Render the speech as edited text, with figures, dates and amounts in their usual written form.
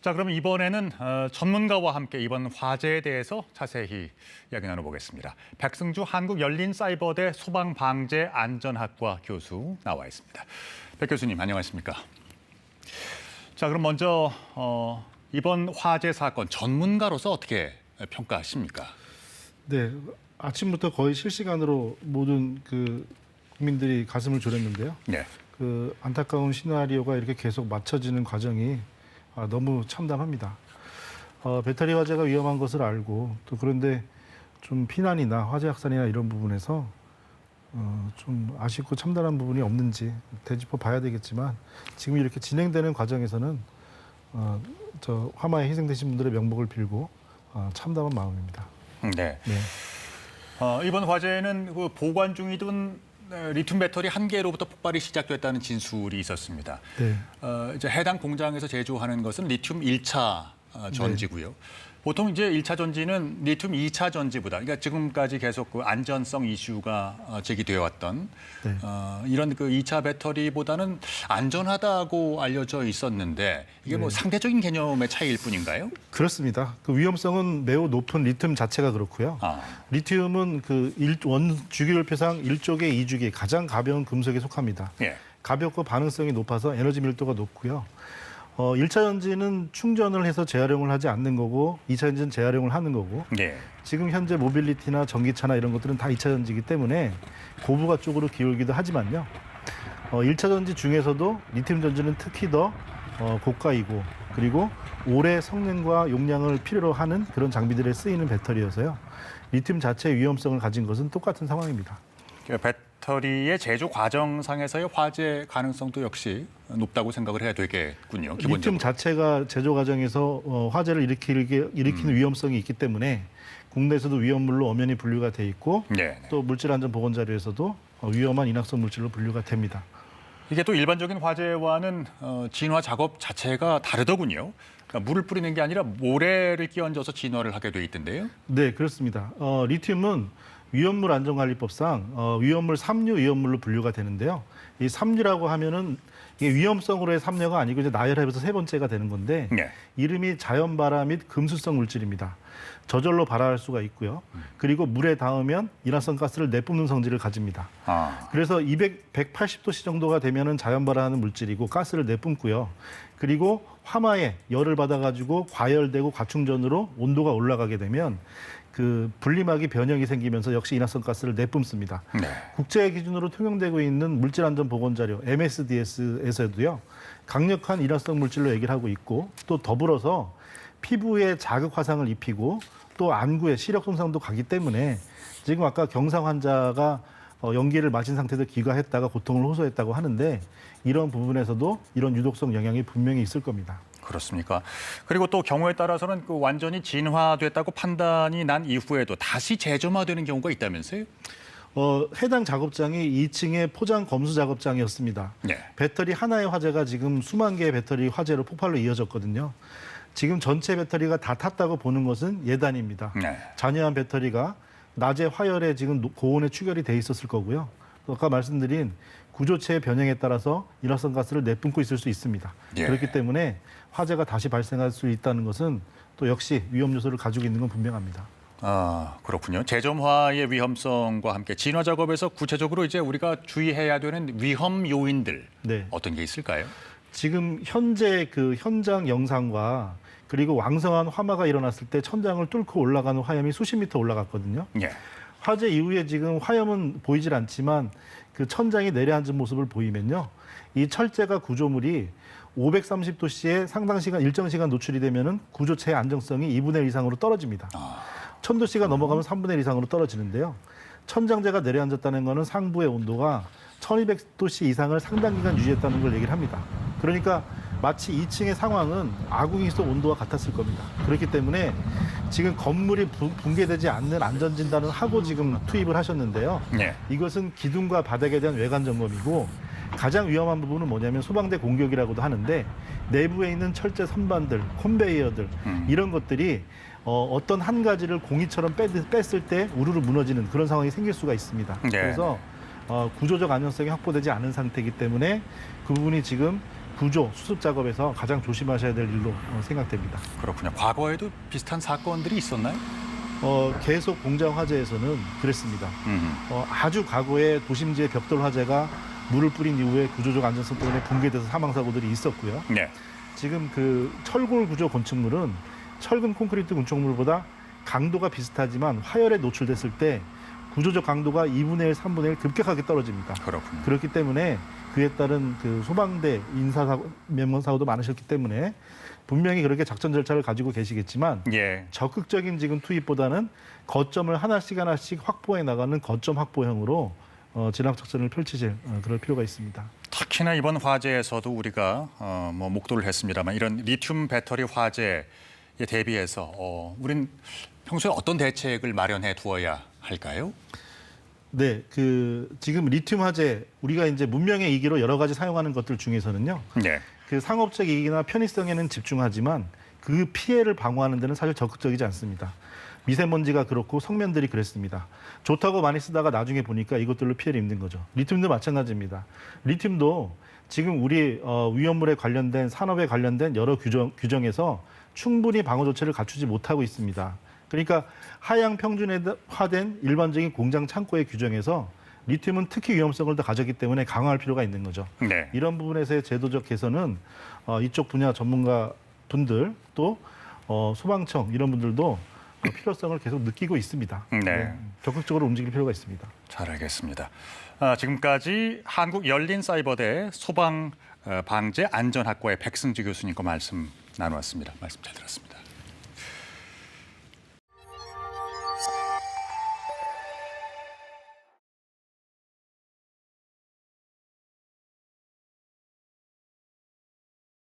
자, 그럼 이번에는 전문가와 함께 이번 화재에 대해서 자세히 이야기 나눠보겠습니다. 백승주 한국열린사이버대 소방방재안전학과 교수 나와 있습니다. 백 교수님, 안녕하십니까? 자, 그럼 먼저 이번 화재 사건 전문가로서 어떻게 평가하십니까? 네, 아침부터 거의 실시간으로 모든 국민들이 가슴을 졸였는데요. 네. 그 안타까운 시나리오가 이렇게 계속 맞춰지는 과정이 너무 참담합니다. 배터리 화재가 위험한 것을 알고 또 그런데 좀 피난이나 화재 확산이나 이런 부분에서 좀 아쉽고 참담한 부분이 없는지 되짚어 봐야 되겠지만 지금 이렇게 진행되는 과정에서는 저 화마에 희생되신 분들의 명복을 빌고 참담한 마음입니다. 네. 네. 이번 화재는 그 보관 중이던 리튬 배터리 한 개로부터 폭발이 시작됐다는 진술이 있었습니다. 네. 이제 해당 공장에서 제조하는 것은 리튬 1차 전지고요. 보통 이제 1차 전지는 리튬 2차 전지보다, 그러니까 지금까지 계속 그 안전성 이슈가 제기되어 왔던 네. 이런 그 2차 배터리보다는 안전하다고 알려져 있었는데 이게 뭐 상대적인 개념의 차이일 뿐인가요? 그렇습니다. 그 위험성은 매우 높은 리튬 자체가 그렇고요. 리튬은 주기율표상 1족에 2주기 가장 가벼운 금속에 속합니다. 예. 가볍고 반응성이 높아서 에너지 밀도가 높고요. 1차 전지는 충전을 해서 재활용을 하지 않는 거고 2차 전지는 재활용을 하는 거고 네. 지금 현재 모빌리티나 전기차나 이런 것들은 다 2차 전지이기 때문에 고부가 쪽으로 기울기도 하지만요. 1차 전지 중에서도 리튬 전지는 특히 더 고가이고 그리고 오래 성능과 용량을 필요로 하는 그런 장비들에 쓰이는 배터리여서요. 리튬 자체의 위험성을 가진 것은 똑같은 상황입니다. 배터리의 제조 과정상에서의 화재 가능성도 역시 높다고 생각을 해야 되겠군요. 기본적으로. 리튬 자체가 제조 과정에서 화재를 일으키는 위험성이 있기 때문에 국내에서도 위험물로 엄연히 분류가 돼 있고 네. 또 물질안전보건자료에서도 위험한 인화성 물질로 분류가 됩니다. 이게 또 일반적인 화재와는 진화 작업 자체가 다르더군요. 그러니까 물을 뿌리는 게 아니라 모래를 끼얹어서 진화를 하게 돼 있던데요. 네, 그렇습니다. 리튬은 위험물 안전관리법상 위험물 3류 위험물로 분류가 되는데요. 이 3류라고 하면은 이게 위험성으로의 3류가 아니고 이제 나열해서 세 번째가 되는 건데 네. 이름이 자연 발화 및 금수성 물질입니다. 저절로 발화할 수가 있고요. 그리고 물에 닿으면 인화성 가스를 내뿜는 성질을 가집니다. 그래서 180도씨 정도가 되면은 자연 발화하는 물질이고 가스를 내뿜고요. 그리고 화마에 열을 받아가지고 과열되고 과충전으로 온도가 올라가게 되면 그 분리막이 변형이 생기면서 역시 인화성 가스를 내뿜습니다. 네. 국제 기준으로 통용되고 있는 물질안전보건자료 MSDS에서도요. 강력한 인화성 물질로 얘기를 하고 있고 또 더불어서 피부에 자극 화상을 입히고 또 안구에 시력 손상도 가기 때문에 지금 아까 경상 환자가 연기를 마신 상태에서 귀가했다가 고통을 호소했다고 하는데 이런 부분에서도 이런 유독성 영향이 분명히 있을 겁니다. 그렇습니까? 그리고 또 경우에 따라서는 그 완전히 진화됐다고 판단이 난 이후에도 다시 재점화되는 경우가 있다면서요? 해당 작업장이 2층의 포장 검수 작업장이었습니다. 네. 배터리 하나의 화재가 지금 수만 개의 배터리 화재로 폭발로 이어졌거든요. 지금 전체 배터리가 다 탔다고 보는 것은 예단입니다. 네. 잔여한 배터리가 낮에 화열에 지금 고온에 추결이 돼 있었을 거고요. 아까 말씀드린 구조체의 변형에 따라서 인화성 가스를 내뿜고 있을 수 있습니다. 예. 그렇기 때문에 화재가 다시 발생할 수 있다는 것은 또 역시 위험 요소를 가지고 있는 건 분명합니다. 그렇군요. 재점화의 위험성과 함께 진화 작업에서 구체적으로 이제 우리가 주의해야 되는 위험 요인들 어떤 게 있을까요? 지금 현재 그 현장 영상과 그리고 왕성한 화마가 일어났을 때 천장을 뚫고 올라가는 화염이 수십 미터 올라갔거든요. 예. 화재 이후에 지금 화염은 보이질 않지만 그 천장이 내려앉은 모습을 보이면요. 이 철제가 구조물이 530도씨에 상당 시간, 일정 시간 노출이 되면은 구조체의 안정성이 2분의 1 이상으로 떨어집니다. 1000도씨가 넘어가면 3분의 1 이상으로 떨어지는데요. 천장재가 내려앉았다는 것은 상부의 온도가 1200도씨 이상을 상당 기간 유지했다는 걸 얘기를 합니다. 그러니까 마치 2층의 상황은 아궁이 속 온도와 같았을 겁니다. 그렇기 때문에 지금 건물이 붕괴되지 않는 안전진단을 하고 지금 투입을 하셨는데요. 네. 이것은 기둥과 바닥에 대한 외관 점검이고 가장 위험한 부분은 뭐냐면 소방대 공격이라고도 하는데 내부에 있는 철제 선반들, 컨베이어들 이런 것들이 어떤 한 가지를 공이처럼 뺐을 때 우르르 무너지는 그런 상황이 생길 수가 있습니다. 네. 그래서 구조적 안전성이 확보되지 않은 상태이기 때문에 그 부분이 지금 구조, 수습 작업에서 가장 조심하셔야 될 일로 생각됩니다. 그렇군요. 과거에도 비슷한 사건들이 있었나요? 계속 공장 화재에서는 그랬습니다. 아주 과거에 도심지의 벽돌 화재가 물을 뿌린 이후에 구조적 안전성 때문에 붕괴돼서 사망 사고들이 있었고요. 네. 지금 그 철골 구조 건축물은 철근 콘크리트 건축물보다 강도가 비슷하지만 화열에 노출됐을 때 구조적 강도가 2분의 1, 3분의 1 급격하게 떨어집니다. 그렇군요. 그렇기 때문에 그에 따른 그 소방대 인사사고, 면문 사고도 많으셨기 때문에 분명히 그렇게 작전 절차를 가지고 계시겠지만 예. 적극적인 지금 투입보다는 거점을 하나씩 확보해 나가는 거점 확보형으로 진압 작전을 펼치실 그럴 필요가 있습니다. 특히나 이번 화재에서도 우리가 목도를 했습니다만 이런 리튬 배터리 화재에 대비해서 우린 평소에 어떤 대책을 마련해 두어야 할까요? 네, 지금 리튬 화재 우리가 이제 문명의 이기로 여러 가지 사용하는 것들 중에서는요. 네. 그 상업적 이익이나 편의성에는 집중하지만 그 피해를 방어하는 데는 사실 적극적이지 않습니다. 미세먼지가 그렇고 성면들이 그랬습니다. 좋다고 많이 쓰다가 나중에 보니까 이것들로 피해를 입는 거죠. 리튬도 마찬가지입니다. 리튬도 지금 우리 위험물에 관련된 산업에 관련된 여러 규정에서 충분히 방어 조치를 갖추지 못하고 있습니다. 그러니까 하향 평준화된 일반적인 공장 창고의 규정에서 리튬은 특히 위험성을 더 가졌기 때문에 강화할 필요가 있는 거죠. 네. 이런 부분에서의 제도적 개선은 이쪽 분야 전문가 분들 또 소방청 이런 분들도 필요성을 계속 느끼고 있습니다. 네. 적극적으로 움직일 필요가 있습니다. 잘 알겠습니다. 지금까지 한국열린사이버대 소방방재안전학과의 백승주 교수님과 말씀 나누었습니다. 말씀 잘 들었습니다.